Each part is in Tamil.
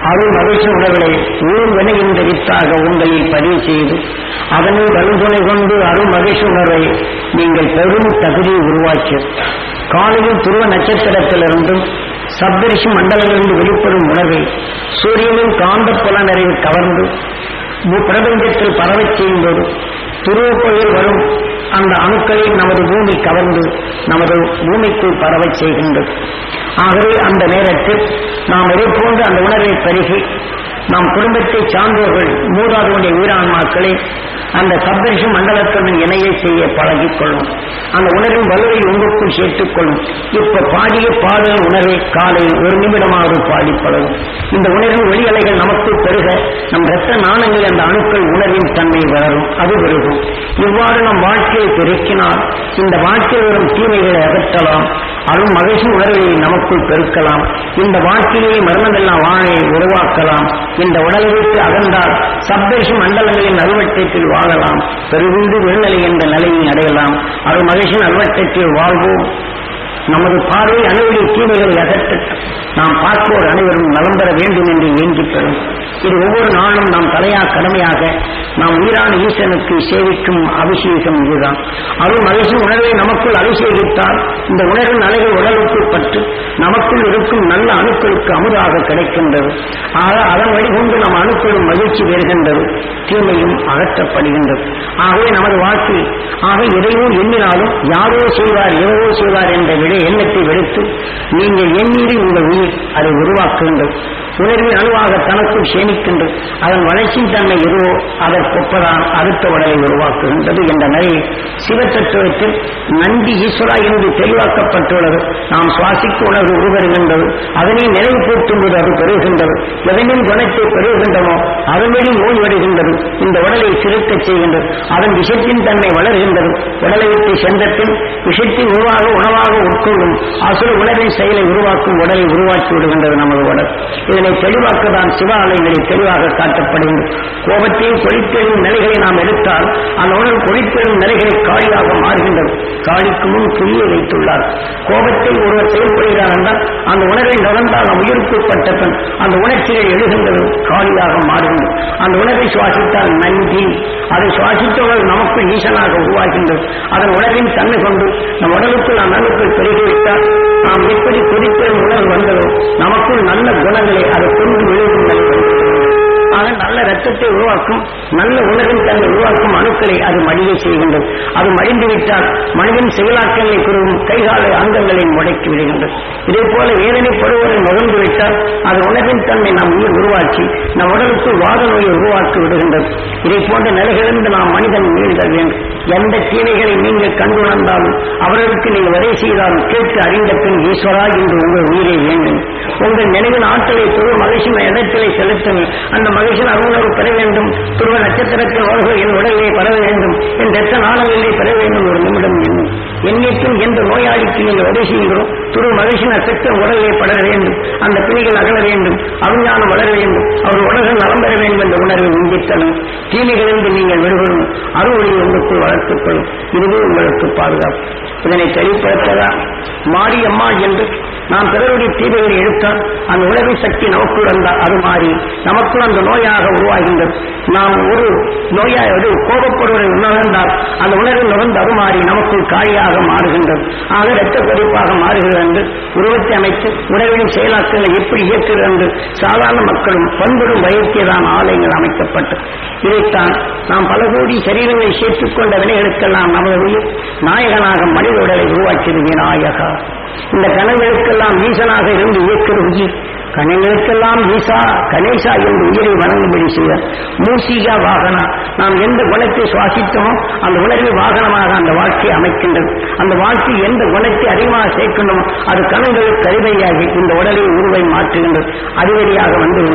அருள் மகிழ்ச்சி உணர்வுகளை ஊழ்வினைகின்ற வித்தாக உங்களில் பதிவு செய்து அதனை வலுதுணை கொண்டு அருள் மகிழ்ச்சி உணர்வை நீங்கள் பெரும் தகுதியை உருவாக்கி காலையில் துருவ நட்சத்திரத்திலிருந்தும் சப்தரிஷி மண்டலங்களிலிருந்து வெளிப்படும் உணர்வை சூரியனின் காந்த புலனறிவு கவர்ந்து பிரபஞ்சத்தில் பரவச் செய்யும்போது துருவப்பொழில் வரும் அந்த அணுக்களை நமது பூமி கவர்ந்து நமது பூமிக்குள் பரவச் செய்கின்றது. ஆகவே அந்த நேரத்தில் நாம் இதைப்போன்று அந்த உணர்வை பருகி நாம் குடும்பத்தை சார்ந்தவர்கள் மூதாதையுடைய உயிரான்மாக்களை அந்த சப்தரிஷி மண்டலத்துடன் இணையை செய்ய பழகிக்கொள்ளும். அந்த உணர்வின் வலுவை உங்களுக்குள் சேர்த்துக் கொள்ளும். இப்ப பாடிய பாடல் உணர்வை காலை ஒரு நிமிடமாவது பாடிப்பழகும். இந்த உணர்வின் ஒளி அலைகள் நமக்குள் பெருக நம் இரத்த நாணங்களில் அந்த அணுக்கள் உணர்வின் தன்மை வளரும், அது பெருகும். இவ்வாறு நம் வாழ்க்கையை பெருக்கினால் இந்த வாழ்க்கையில் வரும் தீமைகளை அகற்றலாம், அருள் மகிழ்ச்சி உணர்வை நமக்குள் பெருக்கலாம். இந்த வாழ்க்கையை மர்மமெல்லாம் வாழை உருவாக்கலாம். இந்த உடலை விட்டு அகன்றால் சப்தரிஷி மண்டலங்களின் அறுவட்டத்தில் வாழலாம், பெருகுண்டு விழுநிலை என்ற நிலையை அடையலாம். அருள் மகிழ்ச்சியின் அறுவட்டத்தில் வாழ்வோம். நமது பார்வை அணுவுடைய தீமைகளை அகற்ற நாம் பார்ப்போர் அனைவரும் நலம் பெற வேண்டும் என்று வேண்டிப் பெறும். இது ஒவ்வொரு நாளும் நாம் தலையா கடமையாக நாம் உயிரான ஈசனுக்கு சேவிக்கும் அபிஷேகம் இதுதான். அருள் மகிழ்ச்சி உணர்வை நமக்குள் அபிஷேகித்தால் இந்த உணர்வின் அலைகள் உடலுக்குள் பட்டு நமக்குள் இருக்கும் நல்ல அணுக்களுக்கு அமுதாக கிடைக்கின்றது. ஆக அதன் வழிகொண்டு நம் அணுக்களும் மகிழ்ச்சி பெறுகின்றது, தீமையும் அகற்றப்படுகின்றது. ஆகவே நமது வாழ்க்கை எதையோ எண்ணினாலும் யாரோ செய்வார் எவரோ செய்வார் என்ற எண்ணத்தை வெறுத்து நீங்கள் எண்ணீரி உங்கள் உயிர் அதை உருவாக்குகின்றது. உணர்வின் அணுவாக தனக்குள் சேமிக்கின்றது. அதன் வளர்ச்சியின் தன்மை எதுவோ அதற்கொப்பதான் அடுத்த உடலை உருவாக்குகின்றது என்ற நிலையை சிவத்தத்துவத்தில் நந்தி ஈஸ்வரா என்று தெளிவாக்கப்பட்டுள்ளது. நாம் சுவாசிக்க உணர்வு உருவருகின்றது, அதனை நினைவு கூட்டும்போது அது பெறுகின்றது. எதனின் குணத்தை பெறுகின்றனோ அதன்படி நோய் வருகின்றது. இந்த உடலை சிறுக்கச் செய்கின்றது, அதன் விஷத்தின் தன்மை வளர்கின்றது. உடலை விட்டு சென்றபின் விஷத்தின் உணவாக உட்கொள்ளும் அசுர உணர்வின் செயலை உருவாக்கும் உடலை உருவாக்கி விடுகின்றது நமது உடல். இதனை தெளிவாக்கத்தான் சிவ ஆலயங்களில் தெளிவாக காட்டப்படுகின்றது. கோபத்தையும் கொழிப்பெறும் நிலைகளை நாம் எடுத்தால் அந்த உணர்வு கொழிப்பெறும் நிலைகளை காளியாக மாறுகின்றது. காளிக்கு முன் புரிய வைத்துள்ளார். கோபத்தை ஒருவர் செயல்படுகிறார் என்றால் அந்த உணர்வை நுகர்ந்தால் நம் உயிர்க்குட்பட்ட பின் அந்த உணர்ச்சிகள் எழுகின்றது, காளியாக மாறுகின்றது. அந்த உணர்வை சுவாசித்தால் நந்தி, அதை சுவாசித்தவர்கள் நமக்குள் ஈசனாக உருவாகின்றது. அதன் உணர்வின் தன்மை கொண்டு நம் உடலுக்குள் நம் நன்மைக்குள் பெருகிவிட்டால் நாம் எப்படி கொதிப்பெறும் உணர்வு வந்ததோ நமக்குள் நல்ல குணங்களை அதை கொண்டு விழுகும் நிலை. ஆக நல்ல ரத்தத்தை உருவாக்கும் நல்ல உணர்வின் தன்மை உருவாக்கும் அணுக்களை அது மடிய செய்கின்றது. அது மடிந்துவிட்டால் மனிதன் செயலாக்கங்களை குறும் கைகால அங்கங்களை முடக்கி விடுகின்றது. இதே போல வேதனைப்படுவதை நுகர்ந்து விட்டால் அது உணர்வின் தன்மை நம் உயிர் உருவாக்கி நம் உடலுக்குள் வாத நோயை உருவாக்கி விடுகின்றது. இதை போன்ற நிலைகளிலிருந்து நாம் மனிதன் மீள்தல் வேண்டும். எந்த தீமைகளை நீங்கள் கண்டுணர்ந்தாலும் அவர்களுக்கு நீங்கள் வரை செய்தாலும் கேட்டு அறிந்த பின் ஈஸ்வரா என்று உங்கள் உயிரை வேண்டும். உங்கள் நினைவின் ஆற்றலை துருவ மகிழ்ச்சியின் இடத்திலே செலுத்தும். அந்த மகிழ்ச்சியின் அருணர்வு பெற வேண்டும். துருவ நட்சத்திரத்தில் வாழ்கள் என் உடலிலே பரவ வேண்டும், என் ரத்த நாளங்களிலே பெற வேண்டும். ஒரு நிமிடம் எண்ணும் எண்ணிக்கும் எந்த நோயாளிக்கு நீங்கள் உதவி செய்கிறோம் துருவ மகிழ்ச்சியின் அசக்தம் உடலிலே படர வேண்டும். அந்த பிணிகள் அகல வேண்டும், அவிஞானம் வளர வேண்டும், அவர் உடல்கள் நலம் பெற வேண்டும் என்ற உணர்வை உந்தித்தனும். தீமைகளிலிருந்து நீங்கள் விடுபடும் அருள்வொழியை உங்களுக்குள் வளர்த்துக் கொள்ளும். இதுவே உங்களுக்கு பாதுகாப்பு. இதனை தெளிவுபடுத்ததா மாரியம்மா என்று நாம் பிறருடைய தீமைகளை எடுத்தால் அந்த உணர்வு சக்தி நமக்குள் வந்தால் அது மாறி நமக்குள் அந்த நோயாக உருவாகின்றது. நாம் ஒரு நோயாவது கோபப்படுவதை உணர்ந்தால் அந்த உணர்வு நுகர்ந்து அது மாறி நமக்குள் காயாக மாறுகின்றது. ஆக இரத்த கொதிப்பாக மாறுகிறது என்று உருவத்தை அமைத்து உணர்வின் செயலாக்கங்களை எப்படி இயக்குகிறது என்று சாதாரண மக்களும் பண்படும் வயத்தியதான் ஆலயங்கள் அமைக்கப்பட்டது. இதைத்தான் நாம் பல கோடி சரீரங்களை சேர்த்துக் கொண்ட வினைகளுக்கெல்லாம் நமது உயிர் நாயகனாக மனித உடலை உருவாக்கியது விநாயகா. இந்த கணங்களுக்கெல்லாம் ஈசனாக இருந்து இயக்கிற உயிர் கணங்களுக்கெல்லாம் ஈசா கணேசா என்று உயிரை வணங்கும்படி செய்தார். மூசிகா வாகனா, நாம் எந்த குணத்தை சுவாசித்தோமோ அந்த உணர்வை வாகனமாக அந்த வாழ்க்கையை அமைக்கின்றது. அந்த வாழ்க்கை எந்த குணத்தை அதிகமாக சேர்க்கணுமோ அது கணங்களுக்கு அறிவையாகி இந்த உடலை உருவை மாற்றுகின்றது. அதிபதியாக வந்து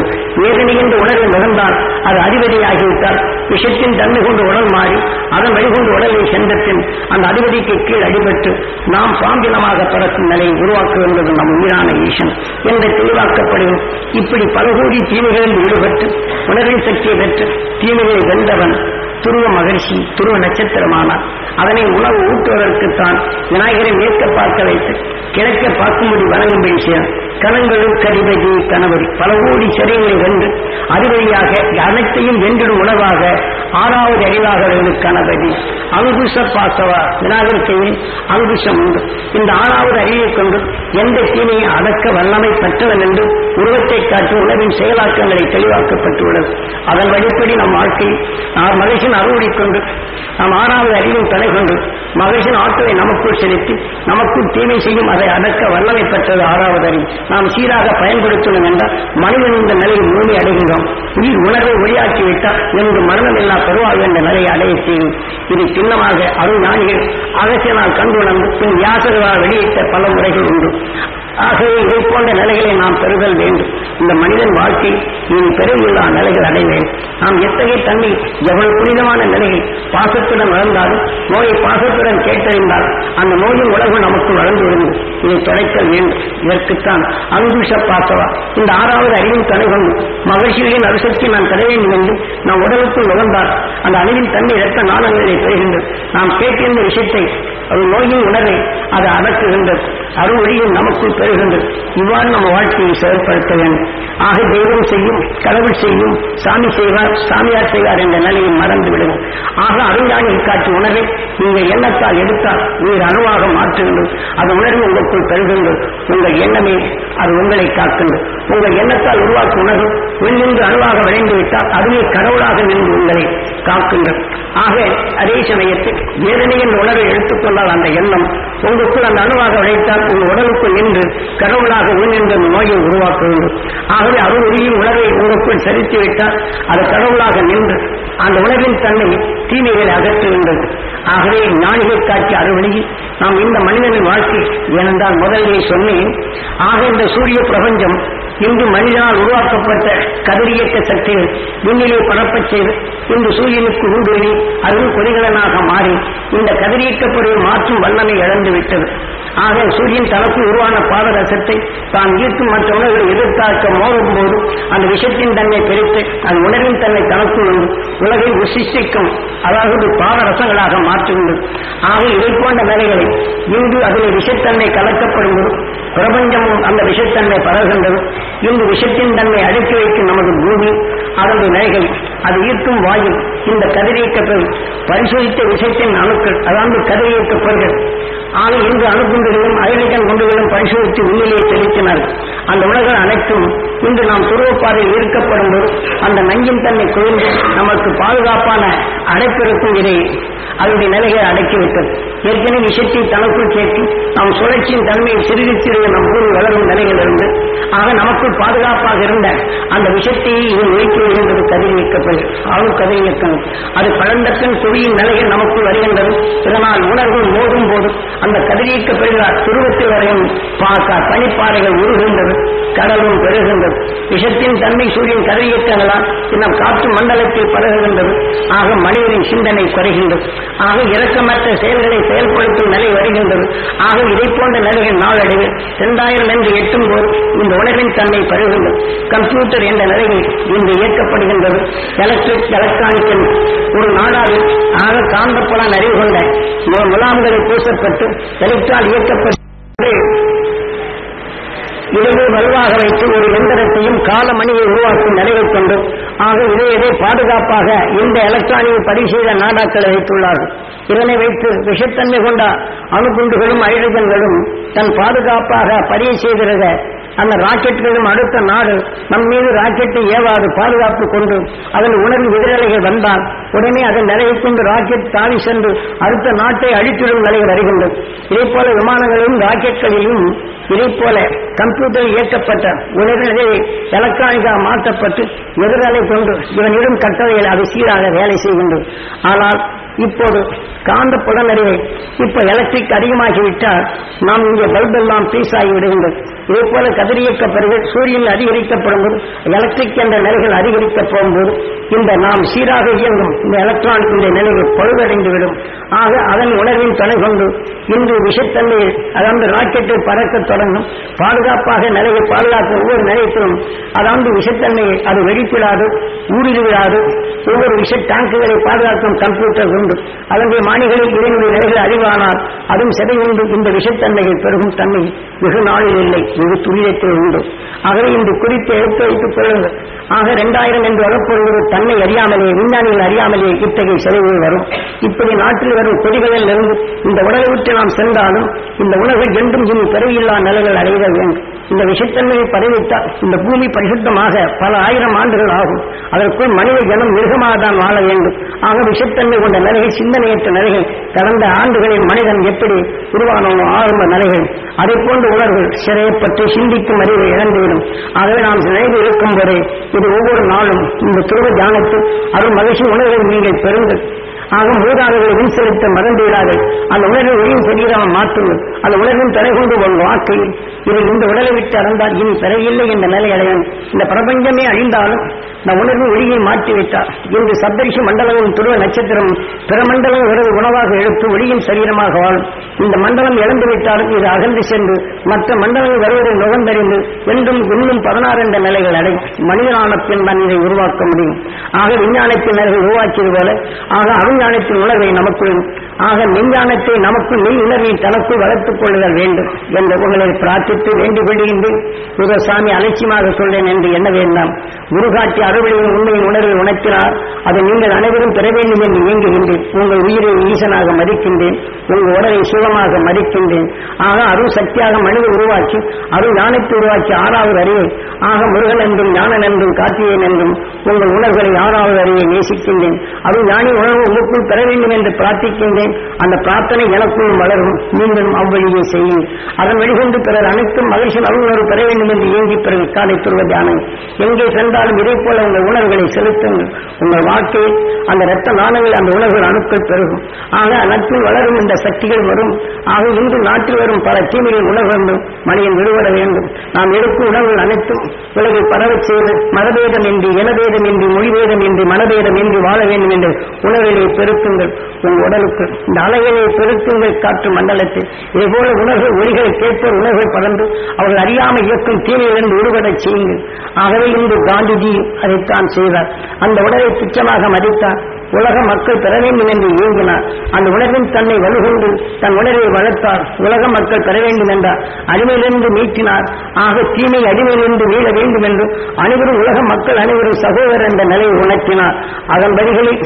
வேதனைகின்ற உணர்வை நுகர்ந்தால் அது அதிபதியாகிவிட்டால் விஷத்தின் தன்மை கொண்டு உடல் மாறி அதன் வழிகொண்டு உடலை சென்றபின் அந்த அதிபதிக்கு கீழ் அடிபட்டு நாம் பாம்பினமாக பறக்கும் நிலையை உருவாக்குகின்றது நம் உயிரான ஈசன் என்ற தெளிவாக்க. இப்படி பல கோடி தீமைகளில் ஈடுபட்டு உணர்வின் சக்தியை பெற்று தீமைகளை வென்றவன் துருவ மகிழ்ச்சி துருவ நட்சத்திரமானார். அதனை உணவு ஊட்டுவதற்குத்தான் விநாயகரை மேற்க பார்க்க வைத்து கிழக்க பார்க்கும்படி வணங்கும்படி செய்தார். கணங்களும் கதிபதி கணவரி பல கோடி சரியங்களை வென்று அறிவழியாக அனைத்தையும் வென்றிடும் உணவாக 6வது அறிவாக கணபதி அங்குஷ பாசவா விநாயகர் கையில் அங்குஷம் உண்டு. இந்த 6வது அறிவை கொண்டு எந்த தீமையை அடக்க வல்லமை பெற்றவன் என்று உருவத்தை காட்டி உணவின் செயலாக்கங்களை தெளிவாக்கப்பட்டுள்ளது. அதன் வழிப்படி நம் வாழ்க்கையில் மகிழ்ச்சியின் அறுவடை கொண்டு நாம் 6வது அறிவின் தலை கொண்டு மகிழ்ச்சியின் ஆற்றலை நமக்குள் செலுத்தி நமக்குள் தீமை செய்யும் அதை அடக்க வல்லமை பெற்றது 6வது அறிவு. நாம் சீராக பயன்படுத்தணும் என்றால் மனிதன் இந்த நிலையில் முழுமை அடைகின்றோம். உயிர் உணர்வை ஒளியாக்கிவிட்டால் என்று மரணமில்லா பெருவாழ்வு என்ற நிலையை அடைய செய்யும். இது சின்னமாக அருள் ஞானிகள் அகசியனால் கண்டுணர்ந்து பின் வியாசகரால் வெளியிட்ட பல முறைகள் உண்டு. ஆகவே இதை போன்ற நிலைகளை நாம் பெறுதல் வேண்டும். இந்த மனிதன் வாழ்க்கை இனி பெருவில்லா நிலைகள் அடைய வேண்டும். நாம் எத்தகைய தன்மை எவ்வளவு புனிதமான நிலைகள் பாசத்துடன் வளர்ந்தாலும் நோயை பாசத்துடன் கேட்டறிந்தால் அந்த நோயின் உலகு நமக்கு வளர்ந்து விடுங்கள். இதை தொலைக்க வேண்டும். இதற்குத்தான் அங்குஷ பாசவா இந்த 6வது அறிவின் தலை கொண்டு மகிழ்ச்சியின் அரிசக்தி நான் தர வேண்டும் என்று நாம் உடலுக்குள் நுகர்ந்தால் அந்த அறிவின் தன்மை இரத்த நாளங்களை பெறுகின்றது. நாம் கேட்டிருந்த விஷயத்தை அது நோயின் உணர்வை அது அடக்குகின்றது. அருள்வழியும் நமக்குள் பெறுகின்றது. இவ்வாறு நம்ம வாழ்க்கையை செயல்படுத்த வேண்டும். ஆக தெய்வம் செய்யும், கடவுள் செய்யும், சாமி செய்வார், சாமியார் செய்வார் என்ற நிலையை மறந்து விடுங்கள். ஆக அருஞானியை காட்சி உணர்வை நீங்கள் எண்ணத்தால் எடுத்தால் நீர் அணுவாக மாற்றுகின்றது. அது உணர்வு உங்களுக்குள் பெறுகின்றது. உங்கள் எண்ணமே அது உங்களை காக்கின்றது. உங்கள் எண்ணத்தால் உருவாக்கும் உணர்வு வெளிநின்று அணுவாக விளைந்து விட்டால் அதுவே கடவுளாக நின்று உங்களை காக்கின்றது. ஆக அதே சமயத்தில் வேதனை என்ற உணர்வை எடுத்துக்கொண்டால் அந்த எண்ணம் உங்களுக்குள் அந்த அணுவாக விளைத்தால் உங்கள் உடலுக்குள் நின்று கடவுளாக உள்நின்ற நோயை உருவாக்க வேண்டும். ஆகவே அருள்வழியின் உணர்வை உங்களுக்குள் செலுத்திவிட்டால் அது கடவுளாக நின்று அந்த உணர்வின் தன்மை தீமைகளை அகற்றுகின்றது. ஆகவே ஞானிகள் காட்சி அருள்வழியில் நாம் இந்த மனிதனின் வாழ்க்கை ஏனென்றால் முதலிலே சொன்னேன். ஆக இந்த சூரிய பிரபஞ்சம் இன்று மனிதனால் உருவாக்கப்பட்ட கதிரியக்க சக்திகள் விண்ணிலே பரப்பச் செய்து இன்று சூரியனுக்கு ஊடுருவி அருள் கொடிகளனாக மாறி இந்த கதிரியக்க பொருளை மாற்றும் வல்லமை இழந்துவிட்டது. ஆக சூரியன் தனக்கு உருவான பாதரசத்தை தான் ஈர்க்கும் மற்ற உணர்வுகளை எதிர்த்தாக்க மோதும் போது அந்த விஷத்தின் தன்மை பிரித்து அந்த உணர்வின் தன்மை தனக்குள் உலகை உசிஷ்டிக்கும் அதாவது பாதரசங்களாக மாற்றுகின்றது. ஆக இதை போன்ற நிலைகளை இன்று அதில் விஷத்தன்மை கலக்கப்படும் போது பிரபஞ்சமும் அந்த விஷத்தன்மை பரவுகின்றது. இன்று விஷத்தின் தன்மை அடக்கி வைக்கும் நமது பூமி அதனுடைய நிலைகள் அது ஈர்க்கும் வாயு இந்த கதிரியக்க பரிசோதித்த விஷத்தின் அணுக்கள் அதாவது கதிரியக்க பொருள்கள் ஆக இன்று அணுகுண்டுகளும் ஹைட்ரஜன் குண்டுகளும் பரிசோதித்து உள்ளிலே செலுத்தினார்கள். அந்த உலகம் அனைத்தும் இன்று நாம் துருவப்பாதையில் ஈர்க்கப்படும் போது அந்த நஞ்சின் தன்மை குவிந்து நமக்கு பாதுகாப்பான அடைப்பிருக்கும் இதை அதனுடைய நிலைகளை அடக்கிவிட்டது. ஏற்கனவே விஷத்தை தனக்குள் சேர்த்து நாம் சுழற்சியின் தன்மையை சிறிது சிறிது நம் கூறி வளரும் நிலையிலிருந்து ஆக நமக்குள் பாதுகாப்பாக இருந்த அந்த விஷத்தையே இது ஒழிக்க வருகின்றது. கதிரியக்கப்படும் ஆளும் கதிரியக்கம் அது பழந்தத்தின் குவியின் நிலையில் நமக்குள் வருகின்றது. இதனால் உணர்வு மோதும் போது அந்த கதிரியக்கப்படுகிறார் துருவத்தில் வரையும் பனிப்பாறைகள் உருகின்றது. கடலும் பெருகின்றது. விஷத்தின் தன்மை சூரியன் கதிரியக்கங்களால் இன்னும் காற்று மண்டலத்தில் பரவுகின்றது. ஆக மனிதனின் சிந்தனை குறைகின்றது. ஆக இரக்கமற்ற செயல்களை செயல்படுத்தும் நிலை வருகின்றது. ஆக இதை போன்ற நிலைகள் நாளடைவில் 2000 என்று எட்டும் போது இந்த உணர்வின் தன்மை பருகின்றது. கம்ப்யூட்டர் என்ற நிலையில் இன்று இயக்கப்படுகின்றது. எலக்ட்ரிக் எலக்ட்ரானிக் ஒரு நாடாவில் ஆக காந்தப்புலன் அறிவு கொண்ட முலாம்களை பூசப்பட்டு எலக்ட்ரால் இயக்கப்பட்டு இதை வலுவாக வைத்து ஒரு எந்திரத்தையும் காலமணியை உருவாக்கும் நிலையை கொண்டு ஆக இதை பாதுகாப்பாக இந்த எலக்ட்ரானிக் பதிவு செய்த நாடாக்களை வைத்துள்ளார்கள். இதனை வைத்து விஷத்தன்மை கொண்ட அணுகுண்டுகளும் ஹைட்ரஜன்களும் தன் பாதுகாப்பாக பதிவு செய்திருந்த அந்த ராக்கெட்டுகளும் அடுத்த நாடு நம் மீது ராக்கெட்டை ஏவாது பாதுகாப்பு கொண்டு அதன் உணர்வு எதிரலைகள் வந்தால் உடனே அதன் நிலையை கொண்டு ராக்கெட் தாவி சென்று அடுத்த நாட்டை அழித்திடும் நிலை வருகின்றது. இதே போல விமானங்களிலும் ராக்கெட்களிலும் இதே போல கம்ப்யூட்டரில் இயக்கப்பட்ட உணர்நிலை எலக்ட்ரானிக்காக மாற்றப்பட்டு எதிரலை கொண்டு இவனிடம் கட்டளையில் அது சீராக வேலை செய்கின்றது. ஆனால் இப்போது காந்த புலனறிவை இப்ப எலக்ட்ரிக் அதிகமாகிவிட்டால் நாம் இங்கே பல்பெல்லாம் பீஸ் ஆகி விடுகின்றது. இதே போல கதிரியக்க பெருகள் சூரியனில் அதிகரிக்கப்படும் போது எலக்ட்ரிக் என்ற நிலைகள் அதிகரிக்க போகும்போது இந்த நாம் சீராக இயங்கும் இந்த எலக்ட்ரானிக் இந்த நிலையில் பழுதடைந்துவிடும். ஆக அதன் உணர்வின் துணை கொண்டு இன்று விஷத்தன்மையை அதாவது ராக்கெட்டை பறக்க தொடங்கும். பாதுகாப்பாக நிலையை பாதுகாக்க ஒவ்வொரு நிலையத்திலும் அதாவது விஷத்தன்மையை அது வெடிப்பிடாது, ஊடுருவிடாது. ஒவ்வொரு விஷ டேங்குகளை பாதுகாக்கும் கம்ப்யூட்டர் உண்டு. அதனுடைய மாணிகளில் இதனுடைய நிலைகள் அறிவானால் அதுவும் செதை உண்டு. இந்த விஷத்தன்மையை பெருகும் தன்மை வெகு நாளில் இல்லை, வெகு துரிதத்தில் உண்டு. ஆகவே இந்த குறித்து எடுத்து வைத்துக் கொள்ளுங்கள். ஆக 2000 என்று வரப்போகிற தன்னை அறியாமலே, விஞ்ஞானிகள் அறியாமலே இத்தகைய செலவுகள் வரும். இப்படி நாட்டில் வரும் கொடிகளில் இருந்து இந்த உடலை விட்டு நாம் சென்றாலும் இந்த உணர்வு என்றும் இனி பிறவியில்லா நிலைகள் அடைய வேண்டும். இந்த விஷத்தன்மையை பரவித்தால் இந்த பூமி பரிசுத்தமாக பல ஆயிரம் ஆண்டுகள் ஆகும். அதற்குள் மனித ஜனம் மிருகமாக தான் வாழ வேண்டும். ஆக விஷத்தன்மை கொண்ட நிலைகள், சிந்தனையற்ற நிலைகள், கடந்த ஆண்டுகளில் மனிதன் எப்படி உருவான ஆரம்ப நிலைகள், அதை போன்ற உணர்வுகள் சிறையப்பட்டு சிந்திக்கும் அறிவை இழந்துவிடும். ஆகவே நாம் நினைவு இருக்கும் போதே இது ஒவ்வொரு நாளும் இந்த துருவ தியானத்தில் அருள் மகிழ்ச்சி உணர்வை நீங்கள் பெறுங்கள். ஆக மூதாதைகளை வின் செலுத்த மறந்துவிடார்கள். அந்த உணர்வை ஒளியும் சரீரம் மாற்றுங்கள். அந்த உணர்வின் தடை கொண்டு ஒரு வாழ்க்கையில் இதை இந்த உடலை விட்டு அறந்தால் இனி பிறவில்லை என்ற நிலை அடையும். இந்த பிரபஞ்சமே அழிந்தாலும் இந்த உணர்வு ஒளியை மாற்றிவிட்டார். இன்று சப்தரிஷி மண்டலமும் துருவ நட்சத்திரம் பிற மண்டலம் ஒரு உணவாக எடுத்து ஒளியின் சரீரமாக வாழும். இந்த மண்டலம் இழந்துவிட்டாலும் இது அகன்று சென்று மற்ற மண்டலங்கள் வருவதை நுகர்ந்தறிந்து என்றும் இன்னும் 16 என்ற நிலைகள் அடையும். மனிதனான பின் தான் இதை உருவாக்க முடியும். ஆக விஞ்ஞானத்தின் நிலைகள் உருவாக்கியது போல ஆக அவிஞானத்தின் உணர்வை நமக்குள் ஆக மெஞ்ஞானத்தை நமக்குள் மெய் உணர்வை தனக்குள் வளர்த்துக் கொள்ளுதல் வேண்டும் என்ற உங்களை பிரார்த்தித்து வேண்டிக் கொள்கின்றேன். சாமி அலட்சியமாக சொல்றேன் என்று எண்ண வேண்டாம். குருகாட்டி அறுவடையின் உண்மையின் உணர்வை உணர்த்தினார். அதை நீங்கள் அனைவரும் பெற வேண்டும் என்று இயங்குகின்றேன். உங்கள் உயிரை ஈசனாக மதிக்கின்றேன். உங்கள் உடலை சுகமாக மதிக்கின்றேன். ஆக அருள் சக்தியாக மனித உருவாக்கி அருள் ஞானத்தை உருவாக்கி 6வது அறிவை ஆக முருகன் என்றும் ஞானன் என்றும் கார்த்திகேயன் என்றும் உங்கள் உணர்வுகளை 6வது அறிவை நேசிக்கின்றேன். அருள் ஞானி உணர்வு உங்களுக்குள் பெற வேண்டும் என்று பிரார்த்திக்கின்றேன். அந்த பிரார்த்தனை எனக்குள் வளரும். நீங்களும் அவ்வழியை செய்யும். அதன் வழிகொண்டு பிறர் அனைத்தும் மகிழ்ச்சி அருள் பெற வேண்டும் என்று இயங்கி பிறகு காலை துருவ தியானம் எங்கே சென்றாலும் இதை போல உங்கள் உணர்வுகளை செலுத்துங்கள். உங்கள் வாழ்க்கையில் அந்த இரத்த நாணங்கள் அந்த உணர்வுகள் அணுக்கள் பெருகும். ஆக நட்பில் வளரும் இந்த சக்திகள் வரும். ஆக இன்று நாட்டில் வரும் பல தீமைகள் உணர்வுகளும் மனிதன் விடுபட வேண்டும். நாம் எடுக்கும் உணர்வுகள் அனைத்தும் உலகில் பரவச் செய்து மதபேதம் இன்றி இனபேதம் இன்றி மொழிபேதம் இன்றி மனபேதம் இன்றி வாழ வேண்டும் என்று உணர்வுகளை பெருக்குங்கள். உங்கள் உடலுக்கு இந்த அலைகளை பெருக்குங்கள். காற்று மண்டலத்தில் இதேபோல உணர்வு ஒளிகளை கேட்போர் உணர்வுகள் பறந்து அவர்கள் அறியாமல் இயக்கும் தீமையிலிருந்து விடுபடச் செய்யுங்கள். ஆகவே இன்று காந்திஜி அதைத்தான் செய்தார். அந்த உடலை துச்சமாக மதித்தார். உலக மக்கள் பெற வேண்டும் என்று இயங்கினார். அந்த உணர்வின் தன்னை வலுகொண்டு தன் உணர்வை வளர்த்தார். உலக மக்கள் பெற வேண்டும் என்றார். அடிமையிலிருந்து மீட்டினார். ஆக தீமை அடிமையிலிருந்து மீள வேண்டும் என்று அனைவரும் உலக மக்கள் அனைவரும் சகோதரர் என்ற நிலையை உணர்த்தினார். அதன் வழிகளில்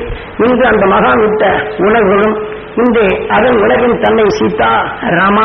இன்று அந்த மகாமிட்ட உணர்வுகளும் இன்று அதன் உணர்வின் தன்னை சீதா ராமா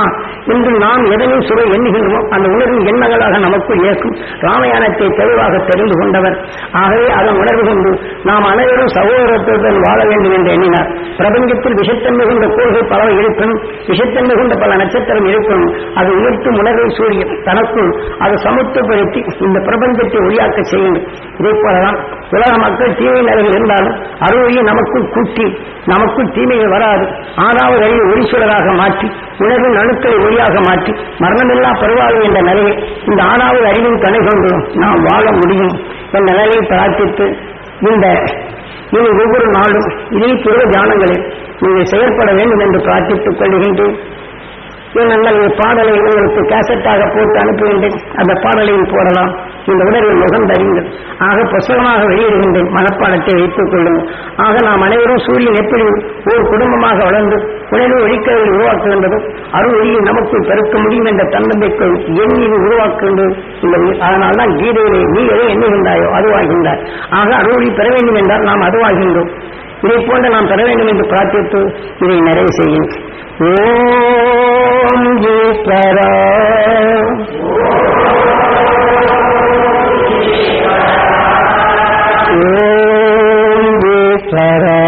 என்று நாம் எதனையும் சுவை எண்ணுகின்றோம். அந்த உணர்வின் எண்ணங்களாக நமக்குள் இயக்கும் ராமாயணத்தை தெளிவாக தெரிந்து கொண்டவர். ஆகவே அதன் உணர்வு கொண்டு நாம் அனைவரும் சகோதரத்துடன் வாழ வேண்டும் என்று எண்ணினார். பிரபஞ்சத்தில் விஷத்தன்மை கொண்ட கோள்கள் பல இருப்பினும் விஷத்தன்மை கொண்ட பல நட்சத்திரம் இருப்பினும் அதை உயர்த்தும் உணர்வை சூரியன் தனக்குள் அதை சமத்துவப்படுத்தி இந்த பிரபஞ்சத்தை ஒளியாக்க செய்யுங்கள். இதே போலதான் உலக மக்கள் தீமை நிலையில் இருந்தாலும் அறுவழியை நமக்குள் கூட்டி நமக்குள் தீமைகள் வராது. 6வது அறிவை ஒளிச்சுடராக மாற்றி உணர்வின் அணுக்களை ஒளியாக மாற்றி மரணமில்லா பருவாழ்வு என்ற நிலையை இந்த 6வது அறிவின் துணை கொண்டு நாம் வாழ முடியும் என்ற நிலையை பிரார்த்தித்து இந்த இனி ஒவ்வொரு நாளும் இதே துருவ தியானங்களில் நீங்கள் செயல்பட வேண்டும் என்று பிரார்த்தித்துக் கொள்கின்றேன். நீங்கள் பாடலை உங்களுக்கு கேசட்டாக போட்டு அனுப்புகின்றேன். அந்த பாடலையும் போடலாம். இந்த உணர்வில் நுகர்ந்தறிங்கள். ஆக புத்தகமாக வெளியிடுகின்றேன். மனப்பாடத்தை வைத்துக் கொள்ளுங்கள். ஆக நாம் அனைவரும் சூரியன் எப்படி ஒரு குடும்பமாக வளர்ந்து உணர்வு ஒழிக்கதை உருவாக்குகின்றதும் அருள் ஒளியை நமக்குள் பெருக்க முடியும் என்ற தன்னம்பிக்கை எண்ணி உருவாக்குகின்றது. அதனால்தான் கீதையிலே நீ எதை எண்ணுகின்றாயோ அதுவாகின்றாய். ஆக அருள் ஒளி பெற வேண்டும் என்றால் நாம் அதுவாகின்றோம். இதை போன்ற நாம் பெற வேண்டும் என்று பிரார்த்தித்து இதை நிறைவு செய்யும். ஓம் ஈஸ்வரா ஓம் ஈஸ்வரா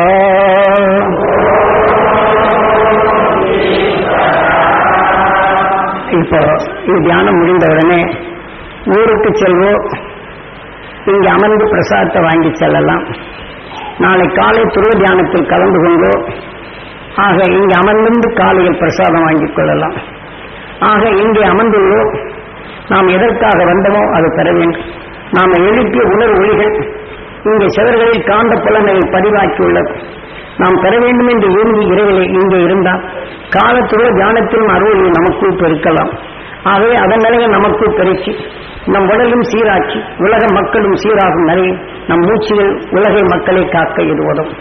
இப்போ இது தியானம் முடிந்தவுடனே ஊருக்கு செல்வோம். இங்கு அமர்ந்து பிரசாதத்தை வாங்கி செல்லலாம். நாளை காலை துருவ தியானத்தில் கலந்து கொண்டோ ஆக இங்கே அமர்ந்து காலையில் பிரசாதம் வாங்கிக் கொள்ளலாம். ஆக இங்கே அமர்ந்துள்ளோ நாம் எதற்காக வந்தோமோ அது பெற வேண்டும். நாம் எழுப்பிய உணர்வு ஒளிகள் இங்கே சிவர்களில் காந்த புலனை பதிவாக்கியுள்ளது. நாம் பெற வேண்டும் என்று விரும்பி இரவிலே இங்கே இருந்தால் காலத்துள்ள தியானத்திலும் அருளை நமக்குள் பெருக்கலாம். ஆகவே அதன் நிலையை நமக்குள் பெருக்கி நம் உடலும் சீராக்கி உலக மக்களும் சீராகும் நிலையில் நம் மூச்சில் உலகை மக்களை காக்க இது உதவும்.